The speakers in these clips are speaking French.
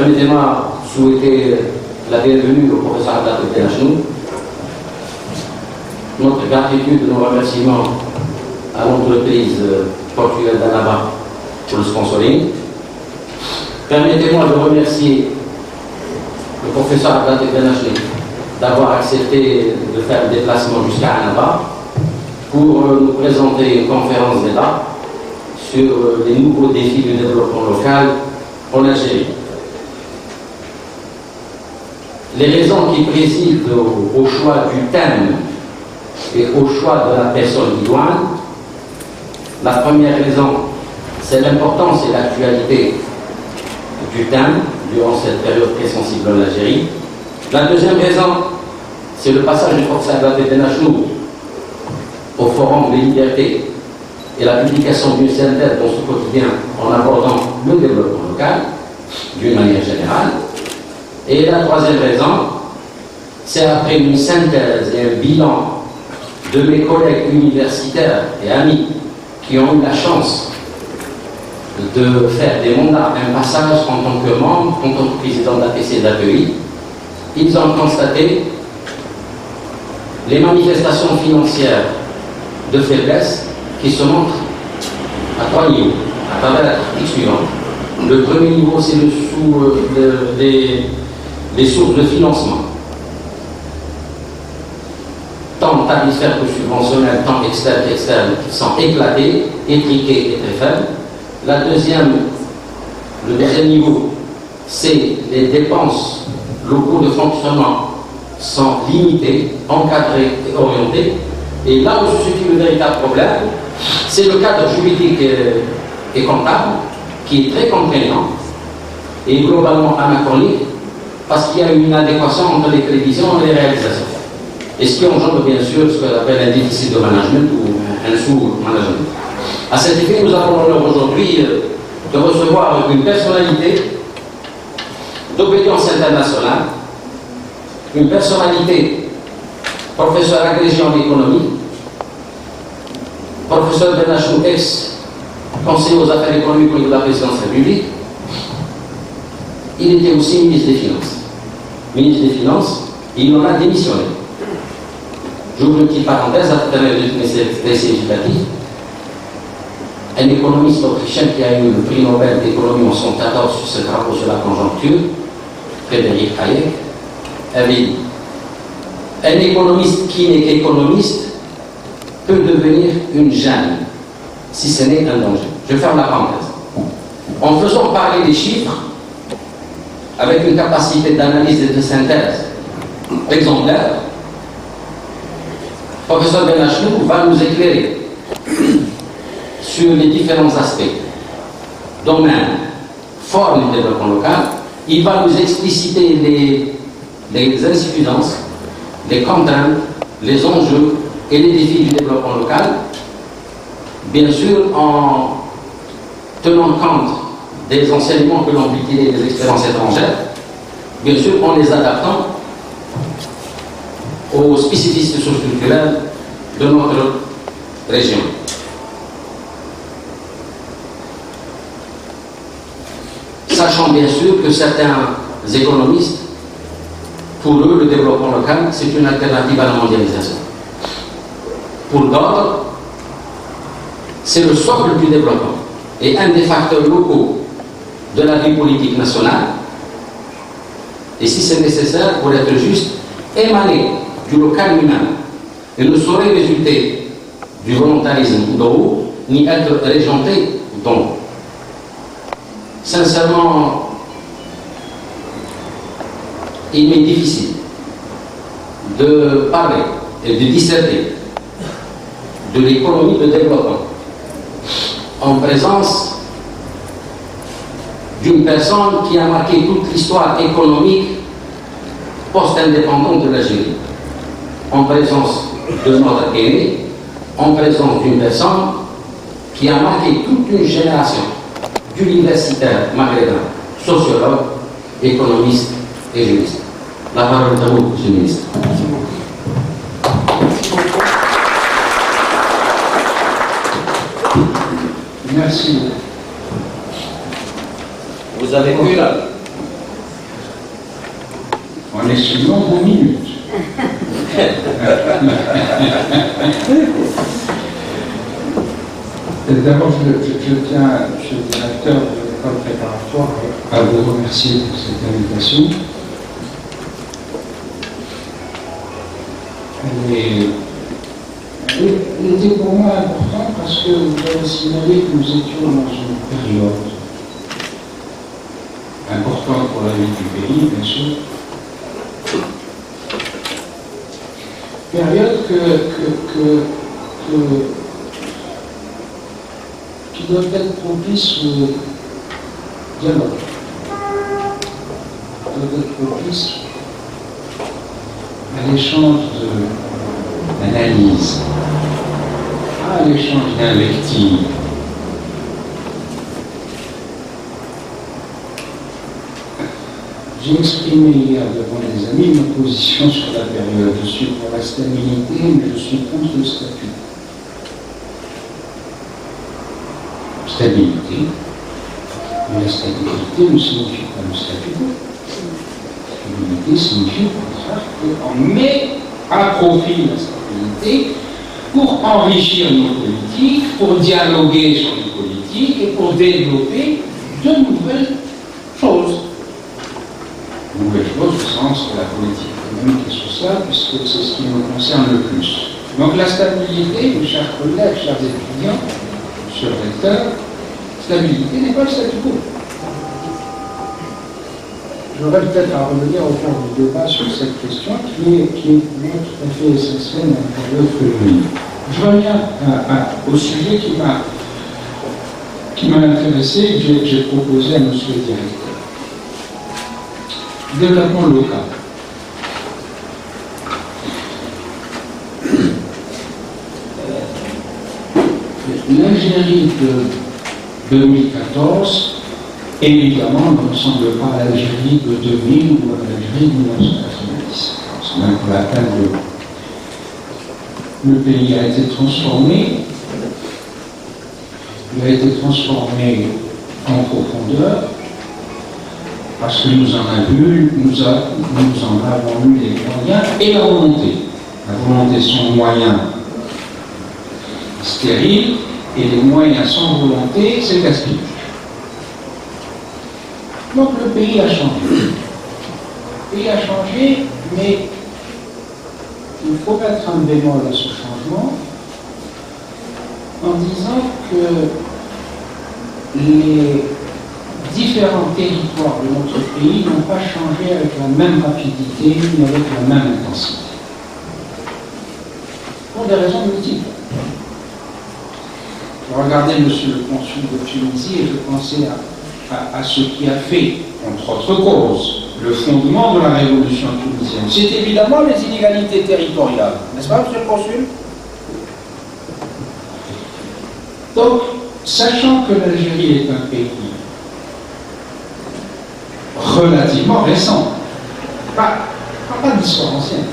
Permettez-moi de souhaiter la bienvenue au professeur Abdel Benachnou. Notre gratitude et nos remerciements à l'entreprise portugaise d'Annaba pour le sponsoring. Permettez-moi de remercier le professeur Abdel Benachnou d'avoir accepté de faire le déplacement jusqu'à Annaba pour nous présenter une conférence d'État sur les nouveaux défis du développement local en Algérie. Les raisons qui président au choix du thème et au choix de la personne idoine, la première raison, c'est l'importance et l'actualité du thème durant cette période très sensible en Algérie. La deuxième raison, c'est le passage du professeur Abdel Benachnou au Forum des libertés et la publication d'une synthèse dans ce quotidien en abordant le développement local d'une manière générale. Et la troisième raison, c'est après une synthèse et un bilan de mes collègues universitaires et amis qui ont eu la chance de faire des mandats, un passage en tant que membre, en tant que président de l'APC d'API. Ils ont constaté les manifestations financières de faiblesse qui se montrent à trois niveaux, à travers la critique suivante. Le premier niveau, c'est les sources de financement, tant tarifaires que subventionnels, tant externes qu'externes, qui sont éclatées, étriquées et très faibles. Le deuxième niveau, c'est les dépenses, le coût de fonctionnement sont limités, encadrés et orientés. Et là où se situe le véritable problème, c'est le cadre juridique et comptable qui est très contraignant et globalement anachronique parce qu'il y a une inadéquation entre les prévisions et les réalisations. Et ce qui engendre bien sûr ce qu'on appelle un déficit de management ou un sous-management. À cet effet, nous avons l'honneur aujourd'hui de recevoir une personnalité d'obédience internationale, une personnalité professeur agrégé en économie, professeur Benachnou, ex-conseiller aux affaires économiques au niveau de la présidence de la République. Il était aussi ministre des Finances. Ministre des Finances, il en a démissionné. J'ouvre une petite parenthèse à travers les législatifs. Un économiste autrichien qui a eu le prix Nobel d'économie en 1914 sur ses travaux sur la conjoncture, Frédéric Hayek, avait dit: un économiste qui n'est qu'économiste peut devenir une gêne, si ce n'est un danger. Je ferme la parenthèse. En faisant parler des chiffres, avec une capacité d'analyse et de synthèse exemplaire, le professeur Benachnou va nous éclairer sur les différents aspects, domaines, formes du développement local. Il va nous expliciter les insuffisances, les contraintes, les enjeux et les défis du développement local, bien sûr en tenant compte des enseignements que l'on peut tirer des expériences étrangères, bien sûr en les adaptant aux spécificités socioculturelles de notre région. Sachant bien sûr que certains économistes, pour eux, le développement local, c'est une alternative à la mondialisation. Pour d'autres, c'est le socle du développement et un des facteurs locaux de la vie politique nationale. Et si c'est nécessaire, pour être juste, émaner du local humain et ne saurait résulter du volontarisme d'en haut, ni être régenté d'en haut. Sincèrement, il m'est difficile de parler et de disserter de l'économie de développement en présence d'une personne qui a marqué toute l'histoire économique post-indépendante de l'Algérie, en présence de notre aîné, en présence d'une personne qui a marqué toute une génération d'universitaires maghrébins, sociologues, économistes et juristes. La parole est à vous, Monsieur le ministre. Merci. Vous avez vu là, en estimant vos minutes. D'abord, je tiens, monsieur le directeur de l'école préparatoire, à vous remercier pour cette invitation. Elle était pour moi importante parce que vous avez signalé que nous étions dans une période importante pour la vie du pays, bien sûr. Période qui doit être propice au dialogue, doit être propice à l'échange d'analyse, à l'échange d'invectives. J'ai exprimé hier devant les amis ma position sur la période. Je suis pour la stabilité, mais je suis contre le statut. Stabilité, mais la stabilité ne signifie pas le statut quo. La stabilité signifie au contraire qu'on met à profit la stabilité pour enrichir nos politiques, pour dialoguer sur les politiques et pour développer de nouvelles choses. Nouvelle chose au sens de la politique économique et sociale, puisque c'est ce qui nous concerne le plus. Donc la stabilité, mes chers collègues, chers étudiants, chers lecteurs, stabilité n'est pas le statu quo. J'aurais peut-être à revenir au cours du débat sur cette question qui est tout à fait essentielle dans la période que nous vivons. Je reviens au sujet qui m'a intéressé et que j'ai proposé à monsieur le directeur. Développement local. L'Algérie de 2014, évidemment, ne ressemble pas à l'Algérie de 2000 ou à l'Algérie de 1990. C'est même pas la peine de... Le pays a été transformé. Il a été transformé en profondeur. Parce que nous en avons eu les moyens et la volonté. La volonté sans moyens stérile et les moyens sans volonté, c'est gaspillage. Donc le pays a changé. Le pays a changé, mais il faut mettre un bémol à ce changement en disant que les différents territoires de notre pays n'ont pas changé avec la même rapidité ni avec la même intensité. Pour des raisons multiples. Je regardais monsieur le consul de Tunisie et je pensais à ce qui a fait, entre autres causes, le fondement de la révolution tunisienne. C'est évidemment les inégalités territoriales. N'est-ce pas, monsieur le consul? Donc, sachant que l'Algérie est un pays relativement récent, pas d'histoire ancienne,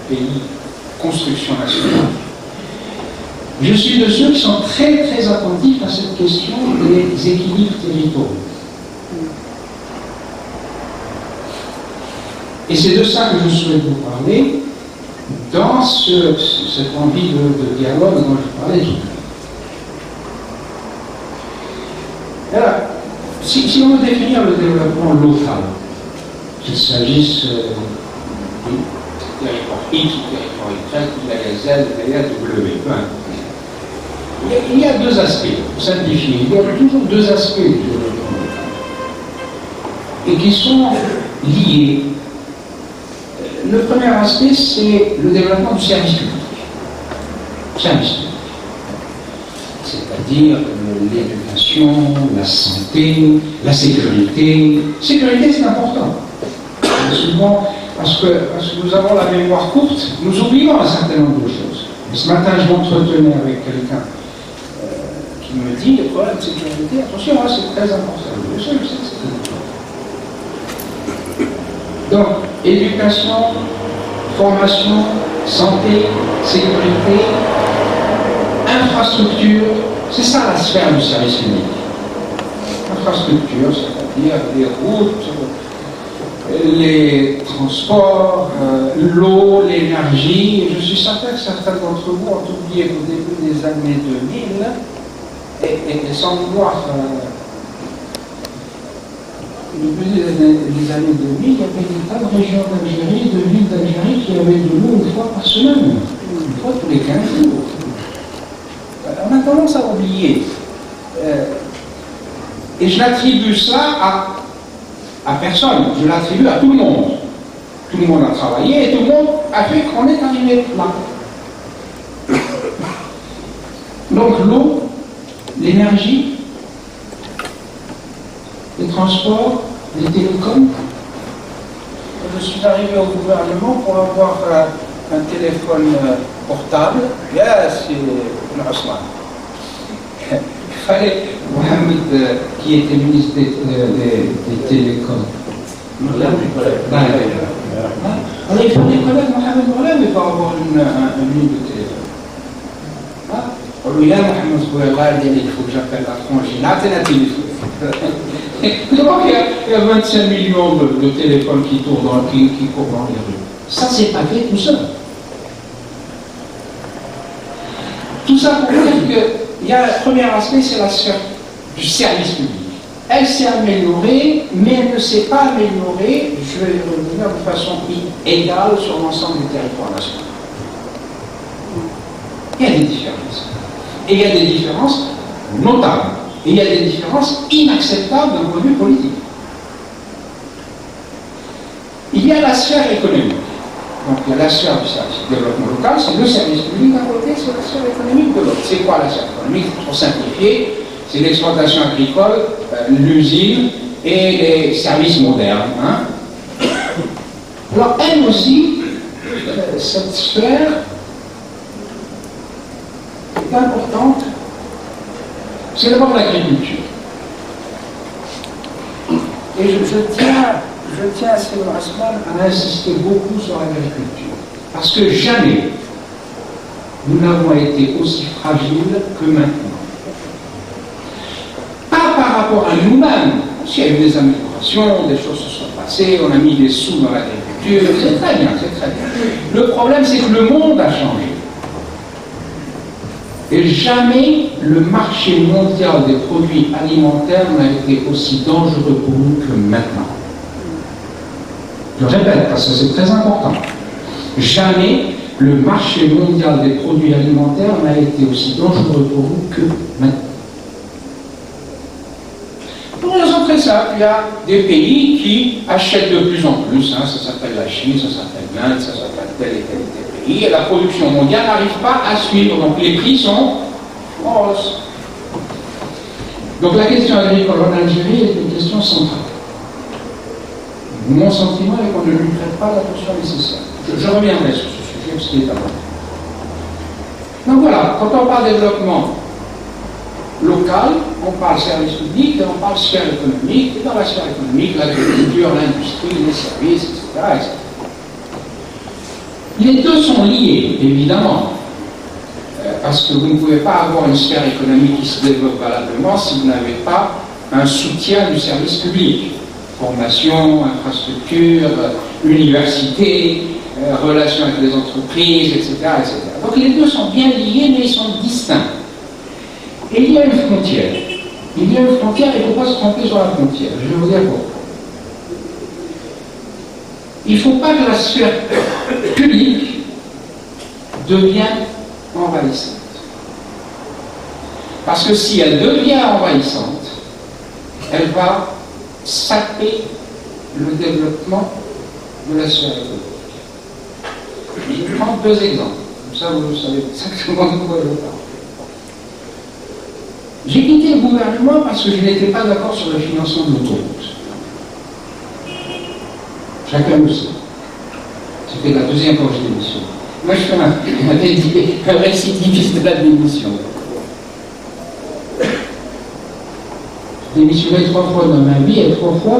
pays construction nationale. Je suis de ceux qui sont très très attentifs à cette question des équilibres territoriaux. Et c'est de ça que je souhaite vous parler dans cette envie de dialogue dont je parlais tout à l'heure. Alors, si on veut définir le développement local, qu'il s'agisse du territoire X, du territoire Y, de la Z, de la W, il y a deux aspects, pour simplifier. Il y a toujours deux aspects du développement local et qui sont liés. Le premier aspect, c'est le développement du service public. C'est-à-dire l'éducation, la santé, la sécurité. Sécurité, c'est important. Souvent, parce que nous avons la mémoire courte, nous oublions un certain nombre de choses. Et ce matin, je m'entretenais avec quelqu'un qui me dit les problèmes de sécurité. Attention, c'est très important. Je sais que c'est important. Donc, éducation, formation, santé, sécurité, infrastructure, c'est ça la sphère du service public. Infrastructure, c'est-à-dire des routes, les transports, l'eau, l'énergie. Et je suis certain que certains d'entre vous ont oublié qu'au début des années 2000, et sans vouloir, au début des années 2000, il y avait des tas de régions d'Algérie, de villes d'Algérie qui avaient de l'eau une fois par semaine, une fois tous les 15 jours. On a tendance à oublier. Et je l'attribue ça à personne, je l'attribue à tout le monde. Tout le monde a travaillé et tout le monde a fait qu'on est arrivé là. Donc l'eau, l'énergie, les transports, les télécoms. Je suis arrivé au gouvernement pour avoir un téléphone portable. Là, c'est le Osman. Il fallait Mohamed, qui était ministre des télécoms. Alors il fallait connaître Mohamed Moulay, mais pas avoir une ligne de téléphone. On lui dit Mohamed Moulay, il faut que j'appelle la frangine. Donc il y a 25 millions de téléphones qui courent dans les rues. Ça, c'est pas fait tout seul. Tout ça pour dire qu'il y a le premier aspect, c'est la sphère du service public. Elle s'est améliorée, mais elle ne s'est pas améliorée, je vais revenir de façon égale sur l'ensemble du territoire national. Il y a des différences. Et il y a des différences notables. Et il y a des différences inacceptables d'un point de vue politique. Il y a la sphère économique. Donc il y a la sphère du service du développement local, c'est le service public d'un côté, c'est la sphère économique de l'autre. C'est quoi la sphère économique? Pour simplifier, c'est l'exploitation agricole, l'usine et les services modernes. Alors elle aussi, cette sphère est importante. C'est d'abord l'agriculture. Et je tiens à Sylvain Asman à insister beaucoup sur l'agriculture. Parce que jamais nous n'avons été aussi fragiles que maintenant. Pas par rapport à nous-mêmes. S'il y a eu des améliorations, des choses se sont passées, on a mis des sous dans l'agriculture, c'est très bien, c'est très bien. Le problème, c'est que le monde a changé. Et jamais le marché mondial des produits alimentaires n'a été aussi dangereux pour nous que maintenant. Je répète, parce que c'est très important. Jamais le marché mondial des produits alimentaires n'a été aussi dangereux pour nous que maintenant. Pour une raison très simple, il y a des pays qui achètent de plus en plus, ça s'appelle la Chine, ça s'appelle l'Inde, ça s'appelle tel et tel pays, et la production mondiale n'arrive pas à suivre, donc les prix sont en hausse. Donc la question agricole en Algérie est une question centrale. Mon sentiment est qu'on ne lui prête pas l'attention nécessaire. Je reviendrai sur ce sujet, parce qu'il est important. Donc voilà, quand on parle développement local, on parle service public et on parle sphère économique, et dans la sphère économique, l'agriculture, l'industrie, les services, etc. Les deux sont liés, évidemment, parce que vous ne pouvez pas avoir une sphère économique qui se développe valablement si vous n'avez pas un soutien du service public. Formation, infrastructure, université, relations avec les entreprises, etc., etc. Donc les deux sont bien liés, mais ils sont distincts. Et il y a une frontière. Il y a une frontière, il ne faut pas se tromper sur la frontière. Je vais vous dire pourquoi. Il ne faut pas que la sphère publique devienne envahissante. Parce que si elle devient envahissante, elle va saper le développement de la sphère économique. Je vais prendre deux exemples. Comme ça, vous savez exactement de quoi je parle. J'ai quitté le gouvernement parce que je n'étais pas d'accord sur le financement de l'autoroute. Chacun le sait. C'était la deuxième fois que j'ai démissionné. Moi, je fais un récidiviste de la démission. J'ai démissionné 3 fois dans ma vie, et 3 fois